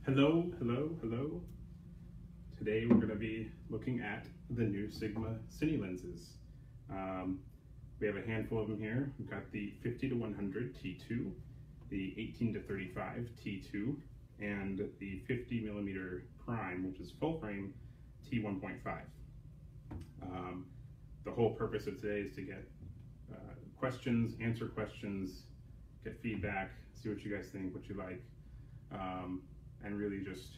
Hello, hello, hello. Today we're going to be looking at the new Sigma Cine lenses. We have a handful of them here. We've got the 50 to 100 T2, the 18 to 35 T2, and the 50 millimeter prime, which is full frame T1.5. The whole purpose of today is to get questions, answer questions, get feedback, see what you guys think, what you like, and really just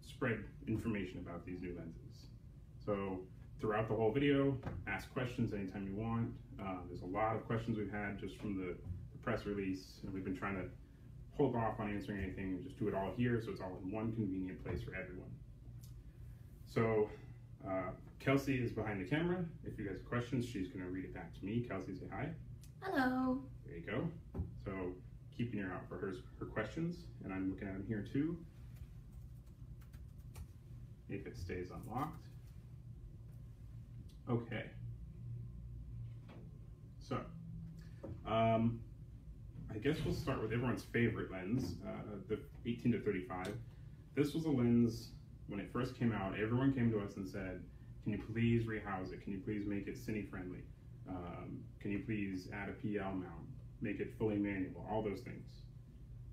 spread information about these new lenses. So throughout the whole video, ask questions anytime you want. There's a lot of questions we've had just from the press release, and we've been trying to hold off on answering anything and just do it all here so it's all in one convenient place for everyone. So Kelsey is behind the camera. If you guys have questions, she's going to read it back to me. Kelsey, say hi. Hello. There you go. So keep an ear out for her questions, and I'm looking at them here too. If it stays unlocked. Okay. So, I guess we'll start with everyone's favorite lens, the 18 to 35. This was a lens, when it first came out, everyone came to us and said, can you please rehouse it? Can you please make it cine friendly? Can you please add a PL mount? Make it fully manual, all those things.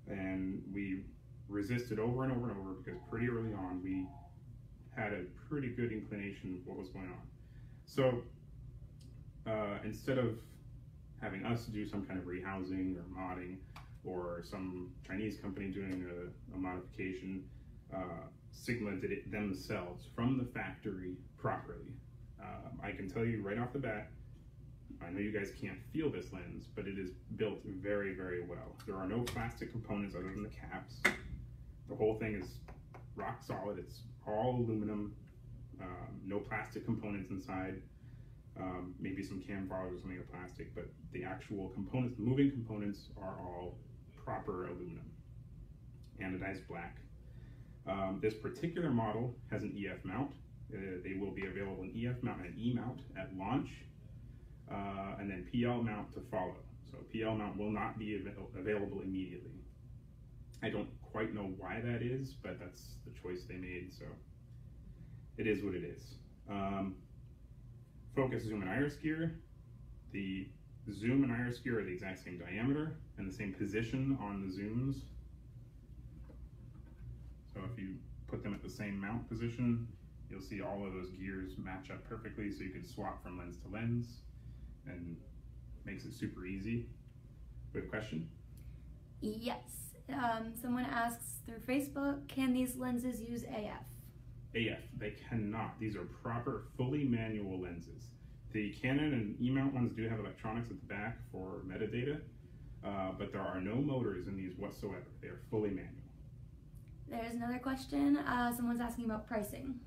And we resisted over and over and over because pretty early on we had a pretty good inclination of what was going on. So instead of having us do some kind of rehousing or modding or some Chinese company doing a modification, Sigma did it themselves from the factory properly. I can tell you right off the bat, I know you guys can't feel this lens, but it is built very, very well. There are no plastic components other than the caps. The whole thing is rock solid. It's all aluminum, no plastic components inside. Maybe some cam followers or something of plastic, but the actual components, the moving components, are all proper aluminum, anodized black. This particular model has an EF mount. They will be available in EF mount and E mount at launch, and then PL mount to follow. So PL mount will not be available immediately. I don't quite know why that is, but that's the choice they made, so it is what it is. Focus, zoom, and iris gear. The zoom and iris gear are the exact same diameter and the same position on the zooms. So if you put them at the same mount position, you'll see all of those gears match up perfectly, so you can swap from lens to lens, and makes it super easy. We have a question? Yes. Someone asks through Facebook, can these lenses use AF? AF, they cannot. These are proper, fully manual lenses. The Canon and E-mount ones do have electronics at the back for metadata, but there are no motors in these whatsoever. They are fully manual. There's another question. Someone's asking about pricing.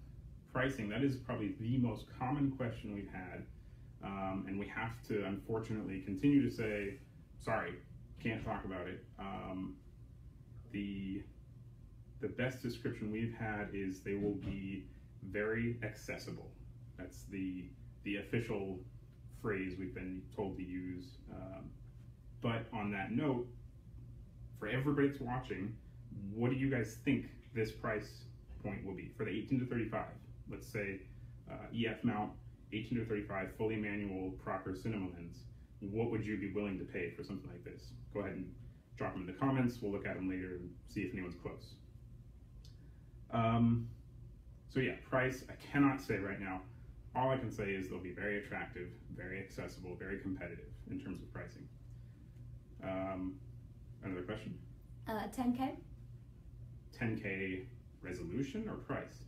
Pricing, that is probably the most common question we've had, and we have to, unfortunately, continue to say, sorry, can't talk about it. The best description we've had is they will be very accessible. That's the official phrase we've been told to use. But on that note, for everybody that's watching, what do you guys think this price point will be for the 18 to 35? Let's say EF mount, 18 to 35, fully manual, proper cinema lens. What would you be willing to pay for something like this? Go ahead and drop them in the comments. We'll look at them later and see if anyone's close. So yeah, price, I cannot say right now. All I can say is they'll be very attractive, very accessible, very competitive in terms of pricing. Another question? 10K? 10K resolution or price?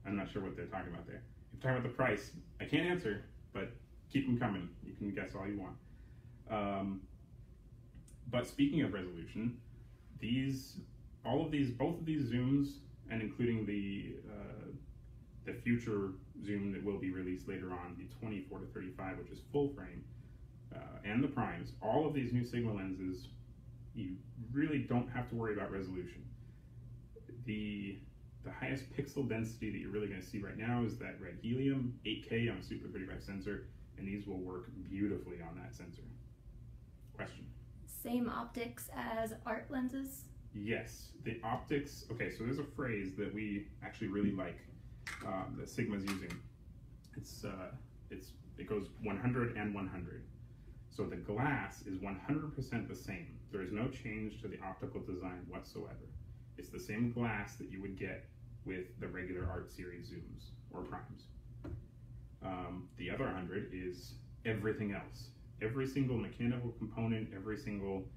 I'm not sure what they're talking about there. If you're talking about the price, I can't answer, but keep them coming. You can guess all you want. But speaking of resolution, both of these zooms, and including the future zoom that will be released later on, the 24 to 35, which is full frame, and the primes, all of these new Sigma lenses, you really don't have to worry about resolution. The highest pixel density that you're really going to see right now is that red helium, 8K on a Super 35 sensor, and these will work beautifully on that sensor. Question? Same optics as art lenses? Yes, the optics. Okay, so there's a phrase that we actually really like that Sigma's using. It goes 100 and 100. So the glass is 100% the same. There is no change to the optical design whatsoever. It's the same glass that you would get with the regular art series zooms or primes. The other 100 is everything else. Every single mechanical component, every single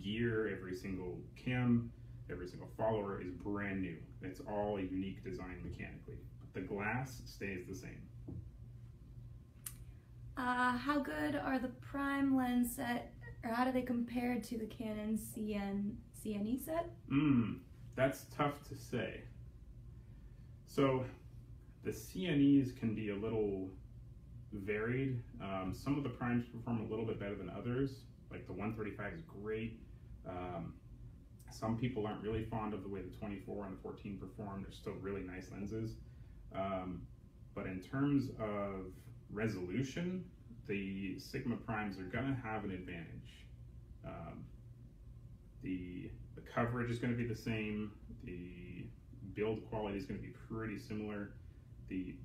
gear, every single cam, every single follower is brand new. It's all a unique design mechanically. But the glass stays the same. How good are the prime lens set, or how do they compare to the Canon CNE set? That's tough to say. So the CNEs can be a little varied. Some of the primes perform a little bit better than others. Like the 135 is great. Some people aren't really fond of the way the 24 and the 14 perform. They're still really nice lenses. But in terms of resolution, the Sigma primes are gonna have an advantage. The coverage is gonna be the same. The build quality is gonna be pretty similar. The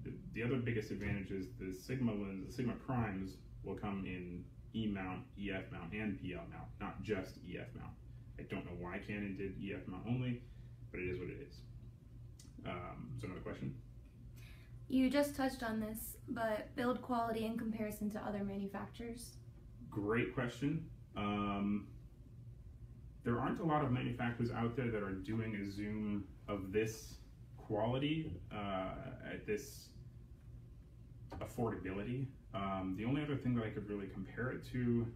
other biggest advantage is the Sigma lens, the Sigma primes will come in E mount, EF mount, and PL mount, not just EF mount. I don't know why Canon did EF mount only, but it is what it is. So another question? You just touched on this, but build quality in comparison to other manufacturers? Great question. There aren't a lot of manufacturers out there that are doing a zoom of this quality at this affordability. The only other thing that I could really compare it to,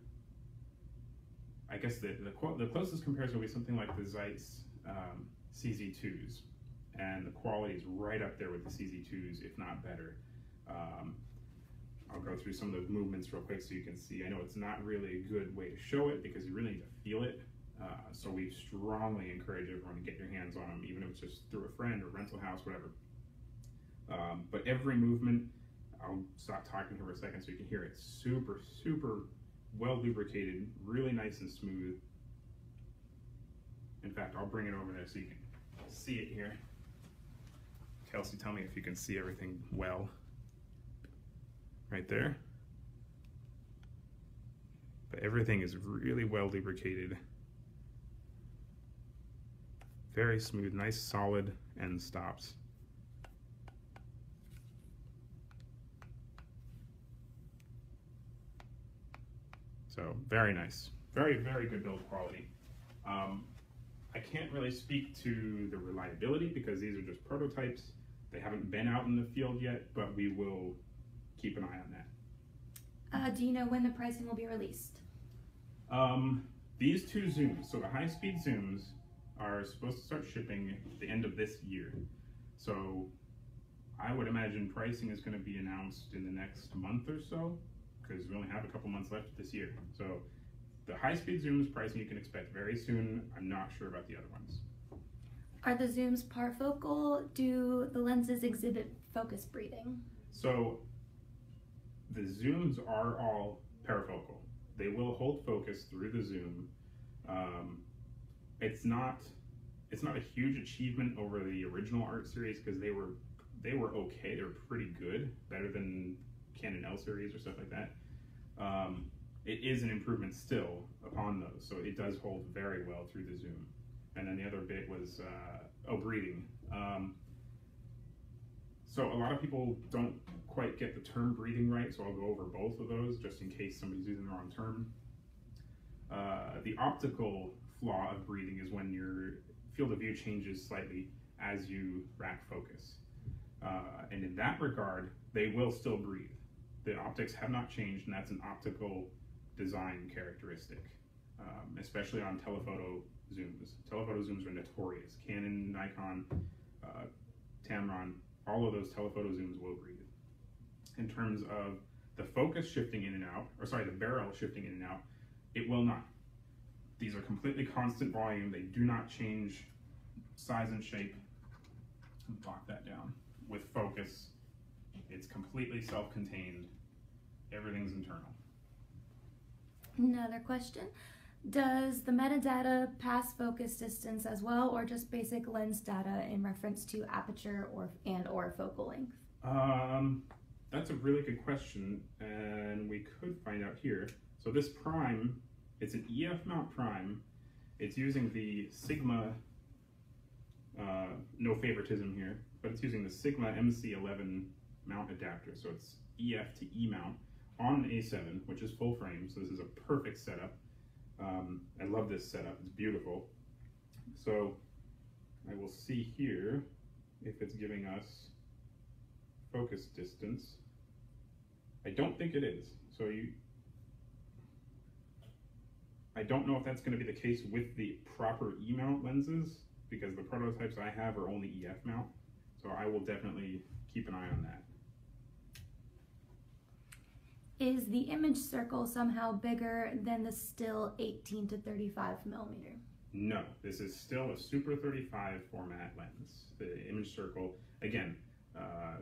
I guess the closest comparison would be something like the Zeiss CZ2s, and the quality is right up there with the CZ2s, if not better. I'll go through some of those movements real quick so you can see. I know it's not really a good way to show it because you really need to feel it. So we strongly encourage everyone to get your hands on them, even if it's just through a friend or rental house, whatever. But every movement, I'll stop talking for a second so you can hear it. Super, super well lubricated, really nice and smooth. In fact, I'll bring it over there so you can see it here. Kelsey, tell me if you can see everything well. Right there. But everything is really well lubricated. Very smooth, nice solid end stops. So very nice, very, very good build quality. I can't really speak to the reliability because these are just prototypes. They haven't been out in the field yet, but we will keep an eye on that. Do you know when the pricing will be released? These two zooms, so the high-speed zooms, are supposed to start shipping at the end of this year. So I would imagine pricing is going to be announced in the next month or so, because we only have a couple months left this year. So the high-speed zooms pricing you can expect very soon. I'm not sure about the other ones. Are the zooms parfocal? Do the lenses exhibit focus breathing? So the zooms are all parafocal. They will hold focus through the zoom. It's not a huge achievement over the original art series because they were okay. They were pretty good, better than Canon L series or stuff like that. It is an improvement still upon those, so it does hold very well through the zoom. And then the other bit was breathing. So a lot of people don't quite get the term breathing right, so I'll go over both of those just in case somebody's using the wrong term. The optical flaw of breathing is when your field of view changes slightly as you rack focus. And in that regard, they will still breathe. The optics have not changed, and that's an optical design characteristic, especially on telephoto zooms. Telephoto zooms are notorious. Canon, Nikon, Tamron, all of those telephoto zooms will breathe. In terms of the focus shifting in and out, or sorry, the barrel shifting in and out, it will not. These are completely constant volume. They do not change size and shape. Lock that down. With focus, it's completely self-contained. Everything's internal. Another question. Does the metadata pass focus distance as well, or just basic lens data in reference to aperture or focal length? That's a really good question, and we could find out here. So this prime, it's an EF mount prime. It's using the Sigma, no favoritism here, but it's using the Sigma MC11 mount adapter. So it's EF to E mount on an A7, which is full frame. So this is a perfect setup. I love this setup, it's beautiful. So I will see here if it's giving us focus distance. I don't think it is. So I don't know if that's going to be the case with the proper E mount lenses, because the prototypes I have are only EF mount. So I will definitely keep an eye on that. Is the image circle somehow bigger than the still 18 to 35 millimeter? No, this is still a Super 35 format lens. The image circle, again,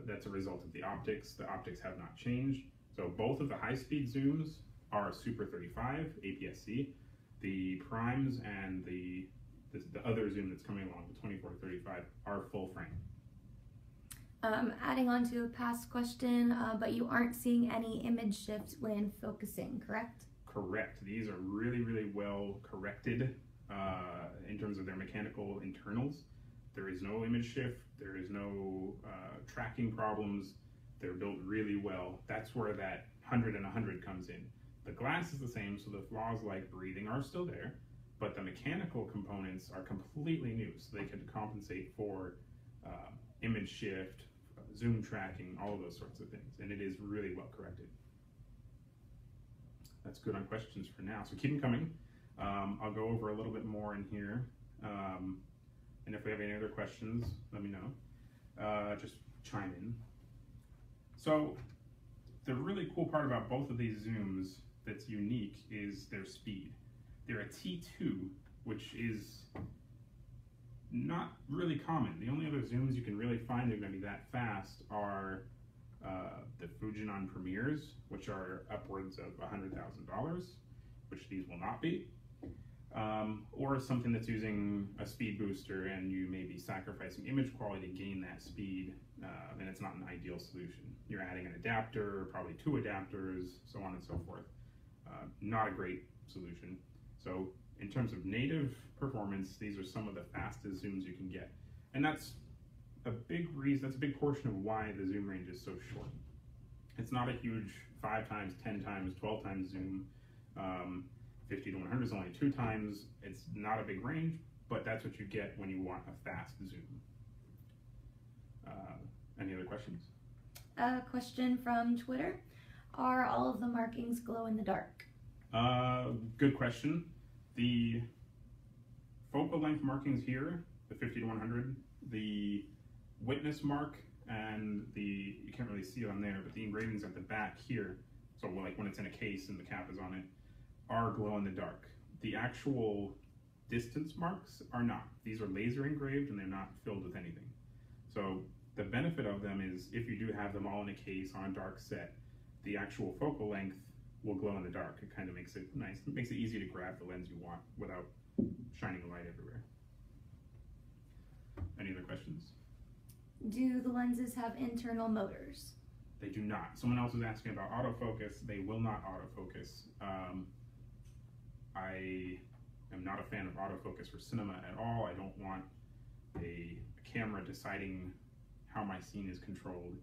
that's a result of the optics. The optics have not changed. So both of the high-speed zooms are Super 35 APS-C. The primes and the other zoom that's coming along, the 24 to 35, are full frame. Adding on to a past question, but you aren't seeing any image shift when focusing, correct? Correct. These are really, really well corrected in terms of their mechanical internals. There is no image shift. There is no tracking problems. They're built really well. That's where that 100 and 100 comes in. The glass is the same, so the flaws like breathing are still there, but the mechanical components are completely new, so they can compensate for image shift, zoom tracking, all of those sorts of things, and it is really well corrected. That's good on questions for now, so keep them coming. I'll go over a little bit more in here, and if we have any other questions, let me know. Just chime in. So the really cool part about both of these zooms that's unique is their speed. They're a T2, which is not really common. The only other zooms you can really find that are going to be that fast are the Fujinon Premiers, which are upwards of $100,000, which these will not be, or something that's using a speed booster and you may be sacrificing image quality to gain that speed, and it's not an ideal solution. You're adding an adapter, probably 2 adapters, so on and so forth. Not a great solution. So in terms of native performance, these are some of the fastest zooms you can get. And that's a big reason, that's a big portion of why the zoom range is so short. It's not a huge 5 times, 10 times, 12 times zoom. 50 to 100 is only 2 times. It's not a big range, but that's what you get when you want a fast zoom. Any other questions? A question from Twitter. Are all of the markings glow in the dark? Good question. The focal length markings here, the 50 to 100, the witness mark, and you can't really see it on there, but the engravings at the back here, so like when it's in a case and the cap is on it, are glow in the dark. The actual distance marks are not. These are laser engraved and they're not filled with anything. So the benefit of them is if you do have them all in a case on a dark set, the actual focal length will glow in the dark. It kind of makes it nice. It makes it easy to grab the lens you want without shining the light everywhere. Any other questions? Do the lenses have internal motors? They do not. Someone else was asking about autofocus. They will not autofocus. I am not a fan of autofocus for cinema at all. I don't want a camera deciding how my scene is controlled.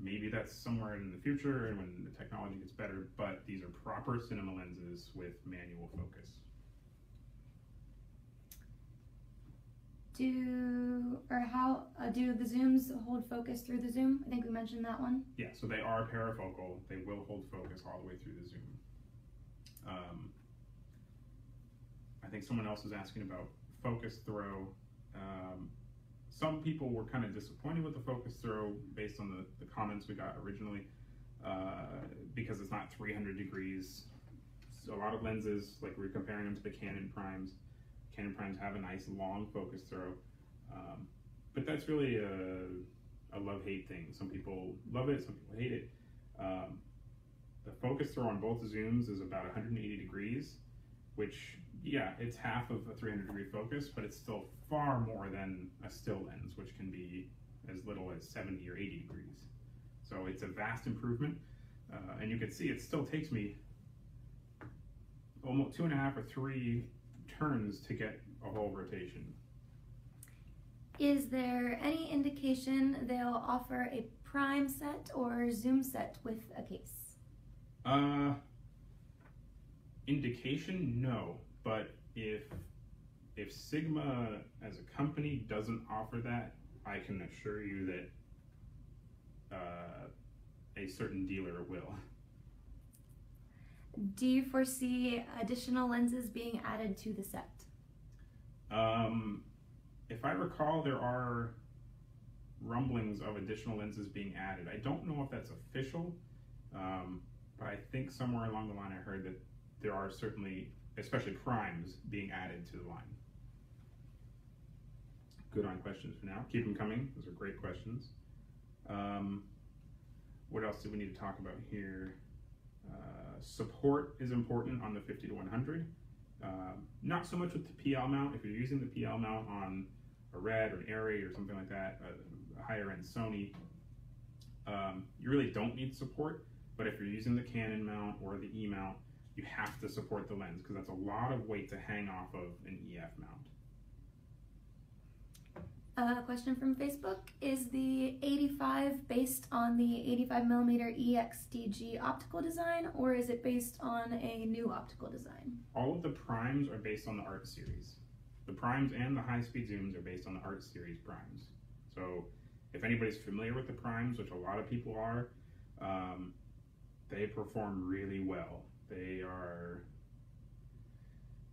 Maybe that's somewhere in the future and when the technology gets better, but these are proper cinema lenses with manual focus. How do the zooms hold focus through the zoom? I think we mentioned that one. Yeah, so they are parafocal. They will hold focus all the way through the zoom. I think someone else was asking about focus throw. Some people were kind of disappointed with the focus throw based on the comments we got originally because it's not 300 degrees. So a lot of lenses, like we're comparing them to the Canon primes. Canon primes have a nice long focus throw, but that's really a love-hate thing. Some people love it, some people hate it. The focus throw on both zooms is about 180 degrees, which, yeah, it's half of a 300-degree focus, but it's still far more than a still lens, which can be as little as 70 or 80 degrees. So it's a vast improvement, and you can see it still takes me almost 2.5 or 3 turns to get a whole rotation. Is there any indication they'll offer a prime set or zoom set with a case? Indication, no, but if Sigma as a company doesn't offer that, I can assure you that a certain dealer will. Do you foresee additional lenses being added to the set? If I recall, there are rumblings of additional lenses being added. I don't know if that's official, but I think somewhere along the line I heard that there are certainly, especially primes, being added to the line. Good on questions for now. Keep them coming. Those are great questions. What else do we need to talk about here? Support is important on the 50 to 100. Not so much with the PL mount. If you're using the PL mount on a Red or an Arri or something like that, a higher end Sony, you really don't need support. But if you're using the Canon mount or the E mount, you have to support the lens because that's a lot of weight to hang off of an EF mount. A question from Facebook, is the 85 based on the 85mm EXDG optical design, or is it based on a new optical design? All of the primes are based on the Art series. The primes and the high-speed zooms are based on the Art series primes. So if anybody's familiar with the primes, which a lot of people are, they perform really well. They are,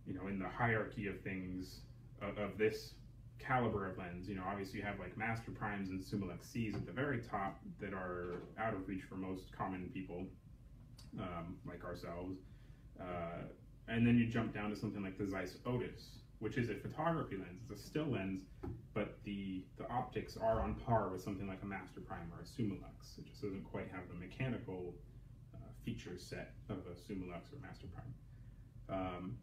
in the hierarchy of things of this caliber of lens. Obviously you have like master primes and Summilux Cs at the very top that are out of reach for most common people, like ourselves. And then you jump down to something like the Zeiss Otis, which is a photography lens. It's a still lens, but the optics are on par with something like a master prime or a Summilux. It just doesn't quite have the mechanical feature set of a Summilux or master prime.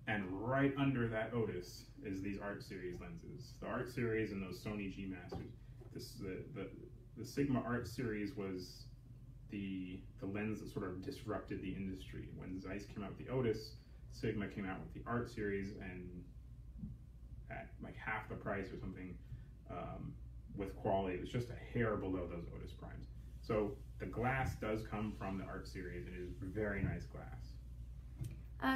And right under that Otis is these Art series lenses. The Art series and those Sony G Masters. The Sigma Art series was the lens that sort of disrupted the industry. When Zeiss came out with the Otis, Sigma came out with the Art series, and at like half the price or something, with quality. It was just a hair below those Otis primes. So the glass does come from the Art series, and it is very nice glass.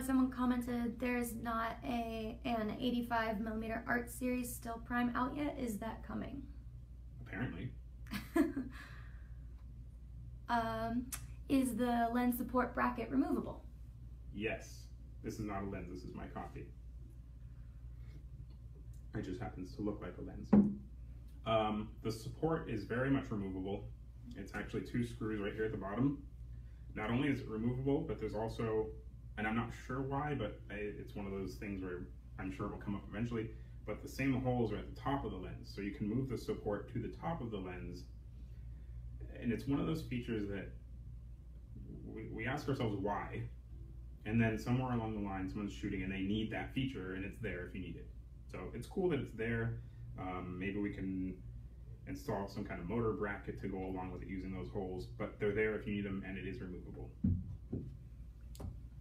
Someone commented there's not an 85mm Art series still prime out yet. Is that coming? Apparently. Is the lens support bracket removable? Yes. This is not a lens, this is my copy. It just happens to look like a lens. The support is very much removable. It's actually 2 screws right here at the bottom. Not only is it removable, but there's also, and I'm not sure why, but it's one of those things where I'm sure it will come up eventually, but the same holes are at the top of the lens. So you can move the support to the top of the lens. And it's one of those features that we ask ourselves why, and then somewhere along the line someone's shooting and they need that feature, and it's there if you need it. So it's cool that it's there. Maybe we can install some kind of motor bracket to go along with it using those holes, but they're there if you need them, and it is removable.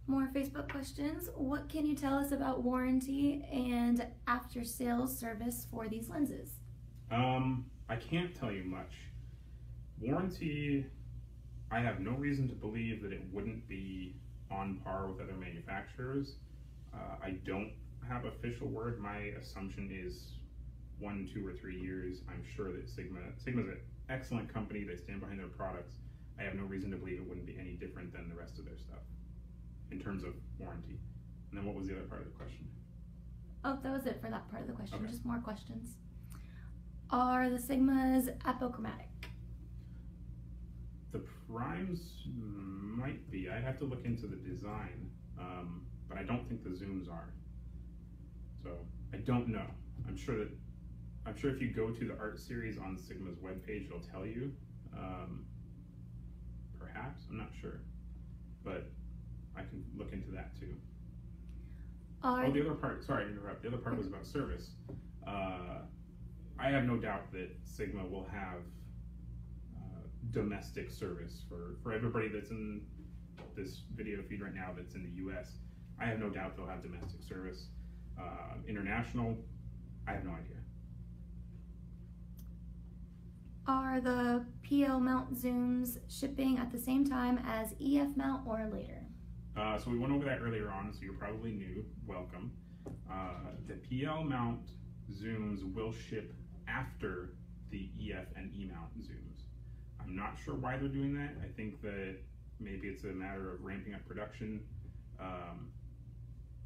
More Facebook questions. What can you tell us about warranty and after sales service for these lenses? I can't tell you much. Warranty, I have no reason to believe that it wouldn't be on par with other manufacturers. I don't have official word. My assumption is 1, 2, or 3 years. I'm sure that Sigma's an excellent company. They stand behind their products. I have no reason to believe it wouldn't be any different than the rest of their stuff in terms of warranty. And then what was the other part of the question? Oh, that was it for that part of the question. Okay. Just more questions. Are the Sigmas apochromatic? The primes might be. I have to look into the design, but I don't think the zooms are. So I don't know. I'm sure if you go to the Art series on Sigma's webpage, it'll tell you. Perhaps, I'm not sure, but I can look into that too. Are The other part, sorry to interrupt, the other part was about service. I have no doubt that Sigma will have domestic service for everybody that's in this video feed right now that's in the US. I have no doubt they'll have domestic service. International, I have no idea. Are the PL mount zooms shipping at the same time as EF mount or later? So we went over that earlier on, so you're probably new. Welcome. The PL mount zooms will ship after the EF and E mount zooms. I'm not sure why they're doing that. I think that maybe it's a matter of ramping up production,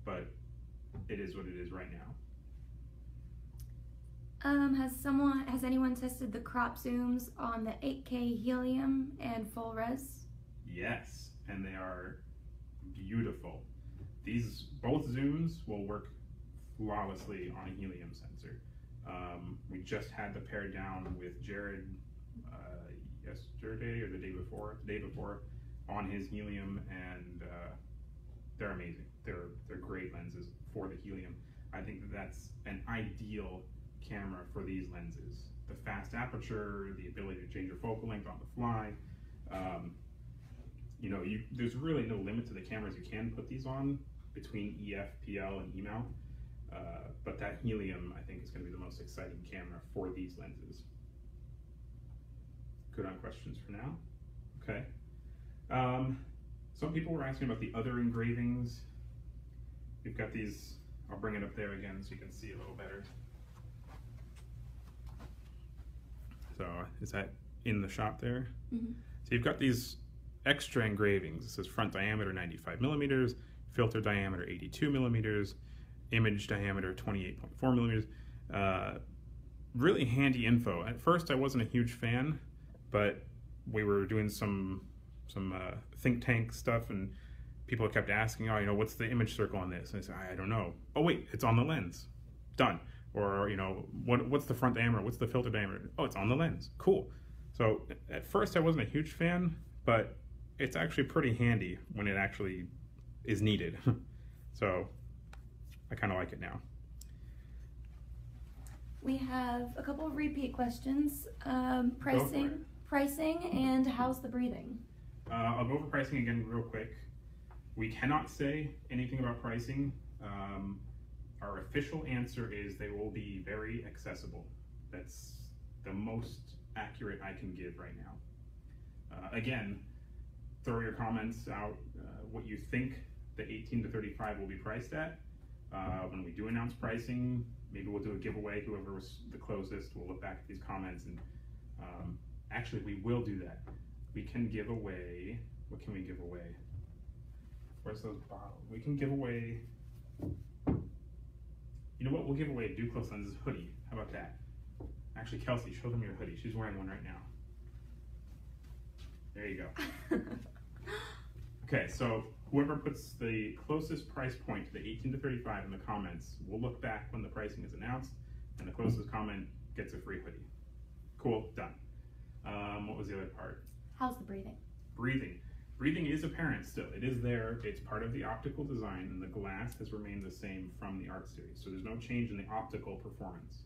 but it is what it is right now. Has anyone tested the crop zooms on the 8K helium and full res? Yes, and they are beautiful. Both zooms will work flawlessly on a helium sensor. We just had the pair down with Jared yesterday or the day before on his helium, and they're amazing. They're great lenses for the helium. I think that's an ideal camera for these lenses. The fast aperture, the ability to change your focal length on the fly. There's really no limit to the cameras you can put these on between EF, PL, and E mount. But that helium, I think, is going to be the most exciting camera for these lenses. Good on questions for now. Okay. Some people were asking about the other engravings. We've got these. I'll bring it up there again so you can see a little better. So is that in the shot there? Mm-hmm. So you've got these extra engravings. It says front diameter 95 millimeters, filter diameter 82 millimeters, image diameter 28.4 millimeters. Really handy info. At first I wasn't a huge fan, but we were doing some think tank stuff, and people kept asking, what's the image circle on this? And I said, I don't know. Oh wait, it's on the lens. Done. Or, what's the front diameter? What's the filter diameter? Oh, it's on the lens. Cool. So at first I wasn't a huge fan, but it's actually pretty handy when it actually is needed. So I kind of like it now. We have a couple of repeat questions. Pricing, and how's the breathing? I'll go over pricing again real quick. We cannot say anything about pricing. Our official answer is they will be very accessible. That's the most accurate I can give right now. Again, throw your comments out what you think the 18 to 35 will be priced at. When we do announce pricing, maybe we'll do a giveaway. Whoever was the closest, we'll look back at these comments, and actually we will do that. We can give away, what can we give away? Where's those bottles? We can give away, you know what, we'll give away a Duclos lenses hoodie. How about that? Actually, Kelsey, show them your hoodie. She's wearing one right now. There you go. Okay, so whoever puts the closest price point to the 18 to 35 in the comments, we'll look back when the pricing is announced, and the closest comment gets a free hoodie. Cool, done. What was the other part? How's the breathing? Breathing is apparent still. It is there. It's part of the optical design, and the glass has remained the same from the art series. So there's no change in the optical performance.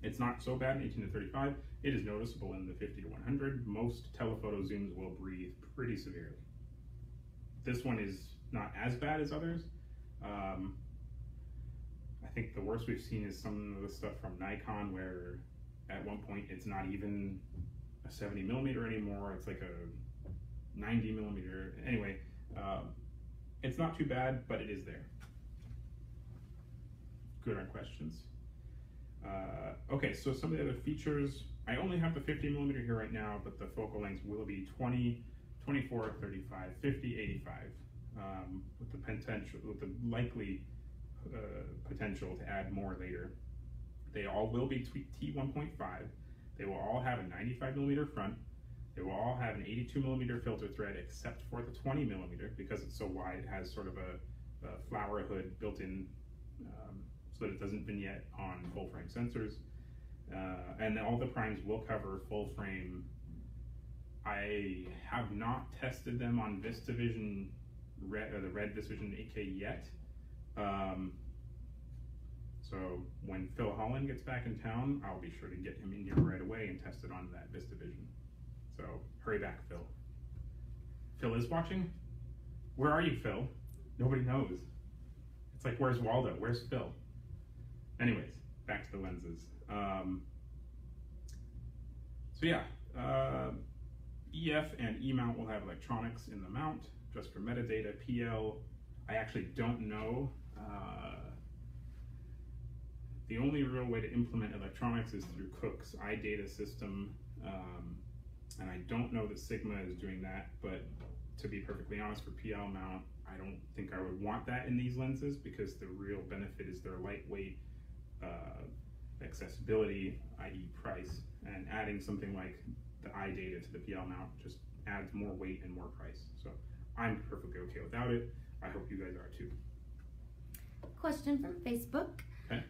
It's not so bad in 18 to 35. It is noticeable in the 50 to 100. Most telephoto zooms will breathe pretty severely. This one is not as bad as others. I think the worst we've seen is some of the stuff from Nikon, where at one point it's not even a 70 millimeter anymore. It's like a 90 millimeter. Anyway, it's not too bad, but it is there. Good on questions. Okay, so some of the other features, I only have the 50 millimeter here right now, but the focal lengths will be 20, 24, 35, 50, 85, with the likely potential to add more later. They all will be T1.5. They will all have a 95 millimeter front. They will all have an 82 millimeter filter thread, except for the 20 millimeter, because it's so wide. It has sort of a flower hood built in, so that it doesn't vignette on full frame sensors. And all the primes will cover full frame. I have not tested them on VistaVision the red Decision 8K yet. So when Phil Holland gets back in town, I'll be sure to get him in here right away and test it on that VistaVision. So hurry back, Phil. Phil is watching? Where are you, Phil? Nobody knows. It's like, where's Waldo? Where's Phil? Anyways, back to the lenses. So yeah, EF and E mount will have electronics in the mount, just for metadata. PL, I actually don't know. The only real way to implement electronics is through Cook's iData system, and I don't know that Sigma is doing that, but to be perfectly honest, for PL mount, I don't think I would want that in these lenses, because the real benefit is their lightweight, accessibility, i.e. price, and adding something like the iData to the PL mount just adds more weight and more price. So I'm perfectly okay without it. I hope you guys are too. Question from Facebook. Okay.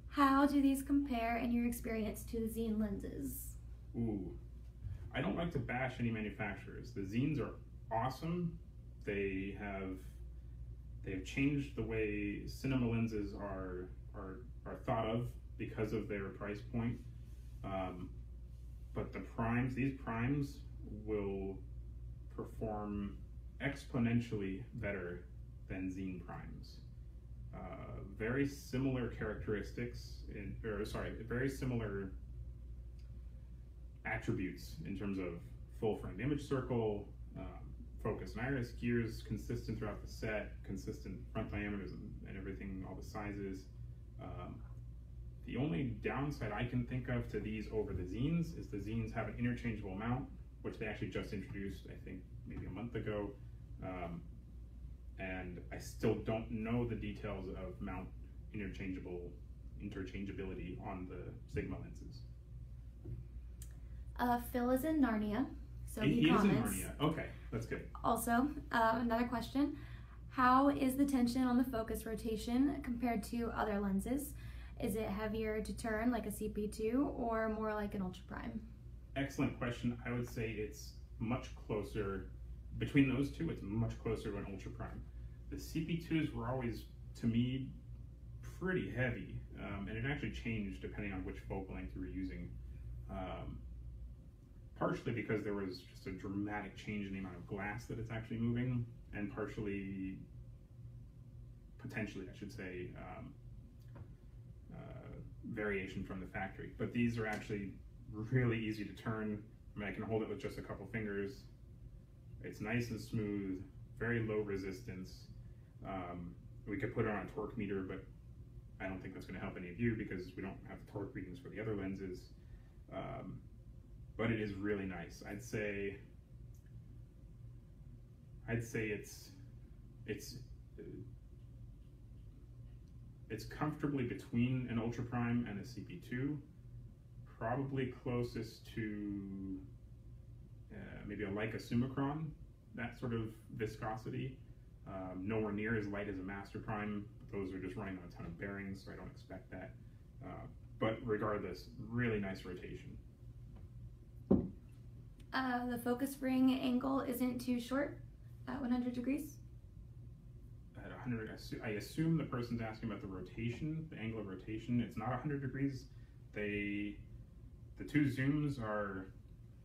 How do these compare in your experience to the Zine lenses? Ooh, I don't like to bash any manufacturers. The Zines are awesome. They've changed the way cinema lenses are thought of because of their price point. But these primes will perform exponentially better than Zine primes. Very similar characteristics, very similar attributes in terms of full frame image circle, focus and iris, gears consistent throughout the set, consistent front diameters and everything, all the sizes. The only downside I can think of to these over the Zines is the Zines have an interchangeable mount, which they actually just introduced, I think, maybe a month ago. And I still don't know the details of mount interchangeability on the Sigma lenses. Phil is in Narnia, so he comments. Is in Narnia. Okay, that's good. Also, another question. How is the tension on the focus rotation compared to other lenses? Is it heavier to turn like a CP2 or more like an ultra prime? Excellent question. I would say it's much closer, between those two, it's much closer to an ultra prime. The CP2s were always, to me, pretty heavy, and it actually changed depending on which focal length you were using. Partially because there was just a dramatic change in the amount of glass that it's actually moving, and partially, potentially I should say, variation from the factory. But these are actually really easy to turn. I mean, I can hold it with just a couple fingers. It's nice and smooth, very low resistance. We could put it on a torque meter, but I don't think that's going to help any of you because we don't have the torque readings for the other lenses. But it is really nice. I'd say it's comfortably between an ultra prime and a CP2, probably closest to maybe a Leica Summicron, that sort of viscosity. Nowhere near as light as a Master Prime. Those are just running on a ton of bearings, so I don't expect that. But regardless, really nice rotation. The focus ring angle isn't too short at 100 degrees? At 100, I assume the person's asking about the rotation, the angle of rotation. It's not 100 degrees. The two zooms are,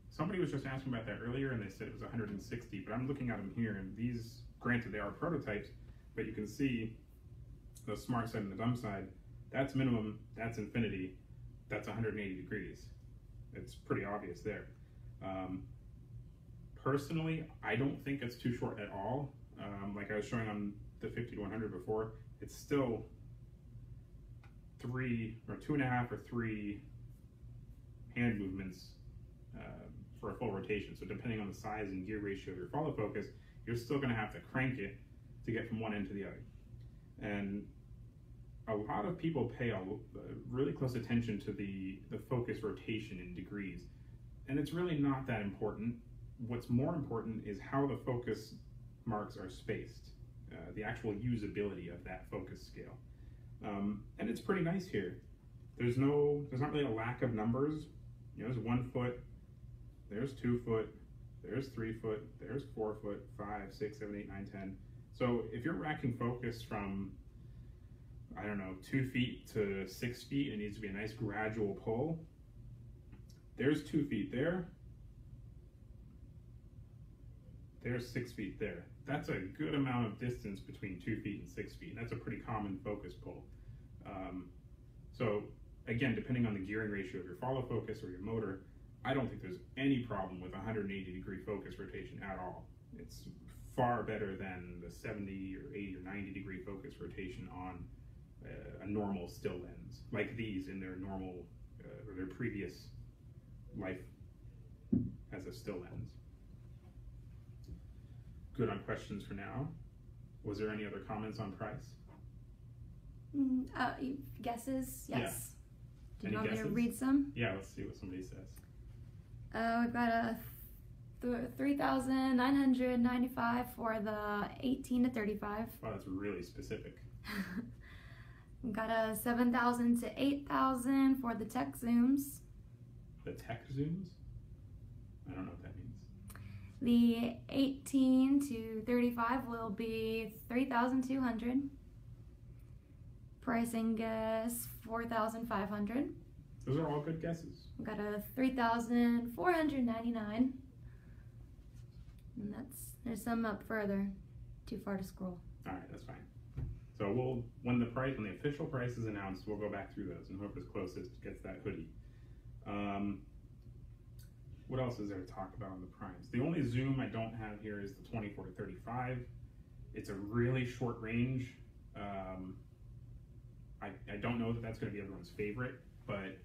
somebody was just asking about that earlier and they said it was 160, but I'm looking at them here, and these, granted they are prototypes, but you can see the smart side and the dumb side. That's minimum, that's infinity, that's 180 degrees. It's pretty obvious there. Personally, I don't think it's too short at all. Like I was showing on the 50 to 100 before, it's still 3 or 2.5 or 3 hand movements for a full rotation. So depending on the size and gear ratio of your follow focus, you're still going to have to crank it to get from one end to the other. And a lot of people pay really close attention to the focus rotation in degrees. And it's really not that important. What's more important is how the focus marks are spaced, the actual usability of that focus scale. And it's pretty nice here. There's not really a lack of numbers. You know, there's 1 foot, there's 2 foot, there's 3 foot, there's 4 foot, 5, 6, 7, 8, 9, 10. So if you're racking focus from, I don't know, 2 feet to 6 feet, it needs to be a nice gradual pull. There's 2 feet there. There's 6 feet there. That's a good amount of distance between 2 feet and 6 feet. That's a pretty common focus pull. So again, depending on the gearing ratio of your follow focus or your motor, I don't think there's any problem with 180-degree focus rotation at all. It's far better than the 70 or 80 or 90-degree focus rotation on a normal still lens, like these in their normal or their previous life as a still lens. Good on questions for now. Was there any other comments on price? Guesses? Yes. Yeah. Do you Any want me guesses? to read some? Yeah, let's see what somebody says. We've got a $3,995 for the 18 to 35. Wow, that's really specific. We've got a $7,000 to $8,000 for the tech zooms. The tech zooms? I don't know what that means. The 18 to 35 will be $3,200. Pricing guess $4,500. Those are all good guesses. We've got a $3,499. And there's some up further. Too far to scroll. All right, that's fine. So when the official price is announced, we'll go back through those, and whoever's closest gets that hoodie. What else is there to talk about on the primes? The only zoom I don't have here is the 24 to 35. It's a really short range. I don't know that that's going to be everyone's favorite, but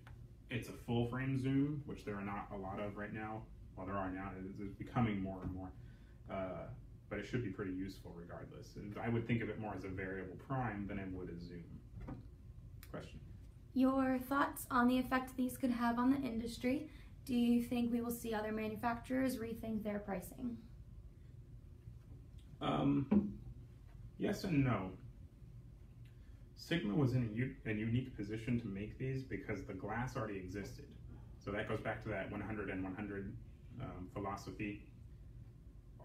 it's a full frame zoom, which there are not a lot of right now. Well, there are now. It's becoming more and more. But it should be pretty useful regardless. I would think of it more as a variable prime than I would a zoom. Question? Your thoughts on the effect these could have on the industry? Do you think we will see other manufacturers rethink their pricing? Yes and no. Sigma was in a unique position to make these because the glass already existed. So that goes back to that 100 and 100 philosophy.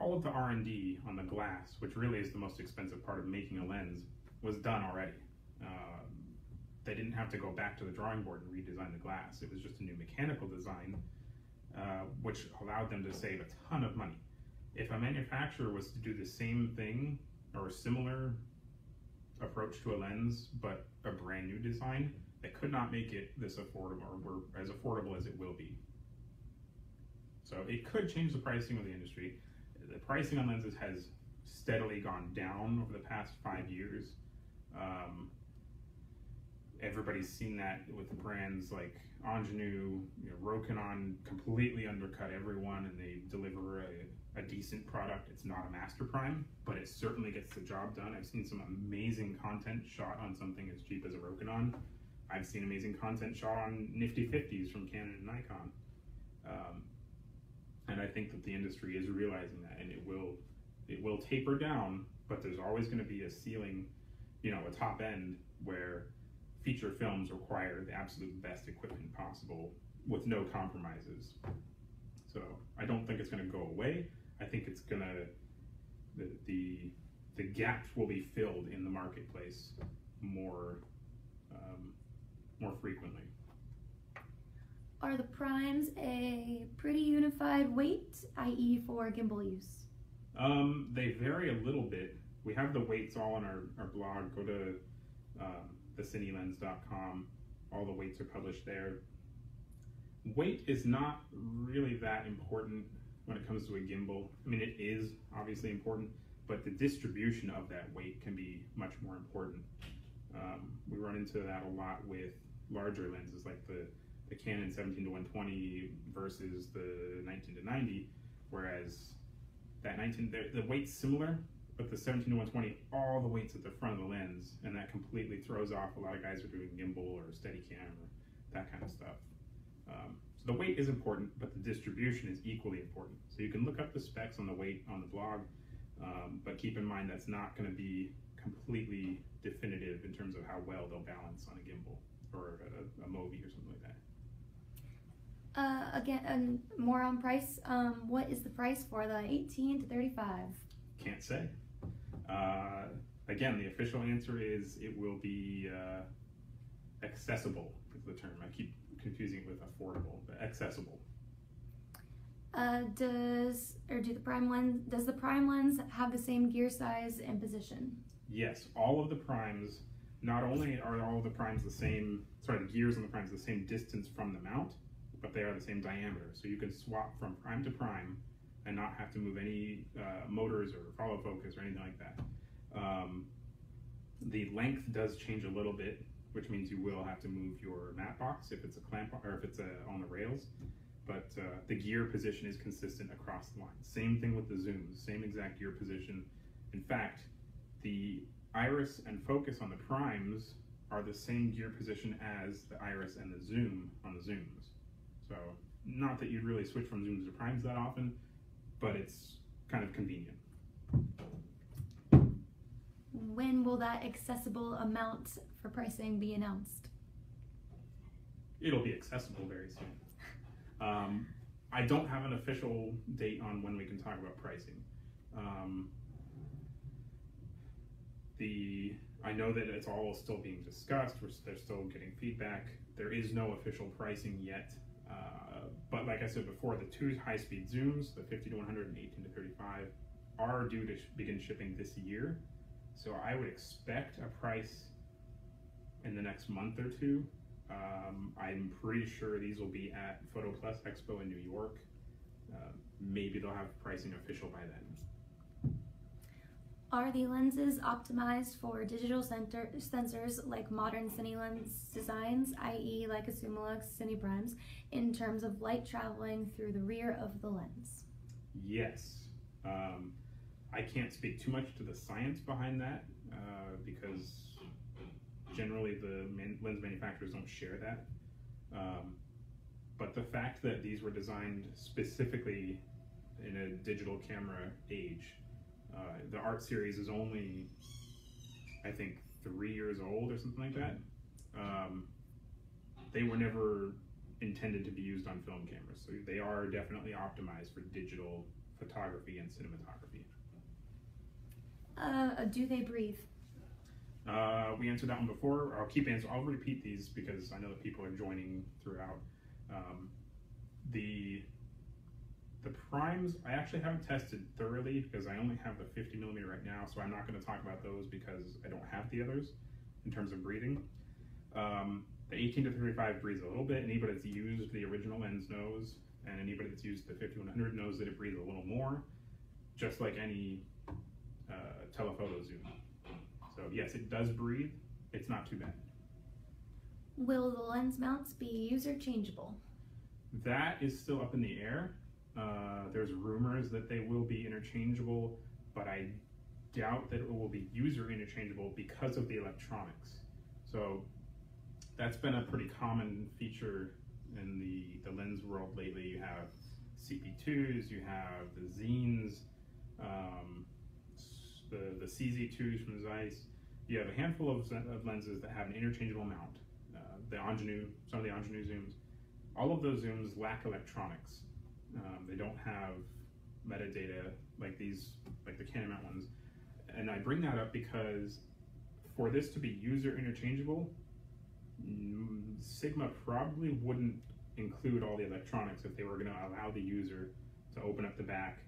All of the R&D on the glass, which really is the most expensive part of making a lens, was done already. They didn't have to go back to the drawing board and redesign the glass. It was just a new mechanical design, which allowed them to save a ton of money. If a manufacturer was to do the same thing or a similar approach to a lens, but a brand new design, they could not make it this affordable or as affordable as it will be. So it could change the pricing of the industry. The pricing on lenses has steadily gone down over the past 5 years. Everybody's seen that with brands like Ingenue, Rokinon completely undercut everyone, and they deliver a decent product. It's not a master prime, but it certainly gets the job done. I've seen some amazing content shot on something as cheap as a Rokinon. I've seen amazing content shot on nifty 50s from Canon and Nikon. And I think that the industry is realizing that, and it will taper down, but there's always going to be a ceiling, a top end where feature films require the absolute best equipment possible with no compromises. So I don't think it's going to go away. I think it's going to, the gaps will be filled in the marketplace more frequently. Are the primes a pretty unified weight, i.e. for gimbal use? They vary a little bit. We have the weights all on our blog. Go to thecinelens.com. All the weights are published there. Weight is not really that important when it comes to a gimbal. I mean, it is obviously important, but the distribution of that weight can be much more important. We run into that a lot with larger lenses like the Canon 17 to 120 versus the 19 to 90, whereas that 19, the weight's similar, but the 17 to 120, all the weight's at the front of the lens, and that completely throws off a lot of guys who are doing gimbal or Steadicam or that kind of stuff. So the weight is important, but the distribution is equally important. So you can look up the specs on the weight on the blog, but keep in mind that's not going to be completely definitive in terms of how well they'll balance on a gimbal or a Movi or something like that. Again, more on price. What is the price for the 18 to 35? Can't say. Again, the official answer is it will be accessible is the term. I keep confusing it with affordable, but accessible. Does the prime lens have the same gear size and position? Yes, all of the primes. Not only are all of the primes the same, the gears on the primes the same distance from the mount, but they are the same diameter. So you can swap from prime to prime and not have to move any motors or follow focus or anything like that. The length does change a little bit, which means you will have to move your mat box if it's a clamp or if it's on the rails. But the gear position is consistent across the line. Same thing with the zooms, same exact gear position. In fact, the iris and focus on the primes are the same gear position as the iris and the zoom on the zooms. So not that you'd really switch from zooms to primes that often, but it's kind of convenient. When will that accessible amount for pricing be announced? It'll be accessible very soon. I don't have an official date on when we can talk about pricing. I know that it's all still being discussed. They're still getting feedback. There is no official pricing yet. But like I said before, the two high-speed zooms, the 50 to 100 and 18 to 35, are due to begin shipping this year. So I would expect a price in the next month or two. I'm pretty sure these will be at Photo Plus Expo in New York. Maybe they'll have pricing official by then. Are the lenses optimized for digital sensors like modern Cine lens designs, i.e. like a Summilux Cine Primes, in terms of light traveling through the rear of the lens? Yes. I can't speak too much to the science behind that because generally the lens manufacturers don't share that. But the fact that these were designed specifically in a digital camera age, the Art series is only, I think, 3 years old or something like that. They were never intended to be used on film cameras, so they are definitely optimized for digital photography and cinematography. Do they breathe? We answered that one before. I'll repeat these because I know that people are joining throughout. The primes, I actually haven't tested thoroughly because I only have the 50mm right now, so I'm not going to talk about those because I don't have the others in terms of breathing. The 18 to 35 breathes a little bit. Anybody that's used the original lens knows, and anybody that's used the 50-100 knows that it breathes a little more, just like any telephoto zoom. So yes, it does breathe. It's not too bad. Will the lens mounts be user changeable? That is still up in the air. There's rumors that they will be interchangeable, but I doubt that it will be user interchangeable because of the electronics. So that's been a pretty common feature in the lens world lately. You have CP2s, you have the Zines, the CZ2s from Zeiss. You have a handful of lenses that have an interchangeable mount. Some of the Ingenue zooms. All of those zooms lack electronics. They don't have metadata like the Canon mount ones. And I bring that up because for this to be user interchangeable, Sigma probably wouldn't include all the electronics if they were going to allow the user to open up the back,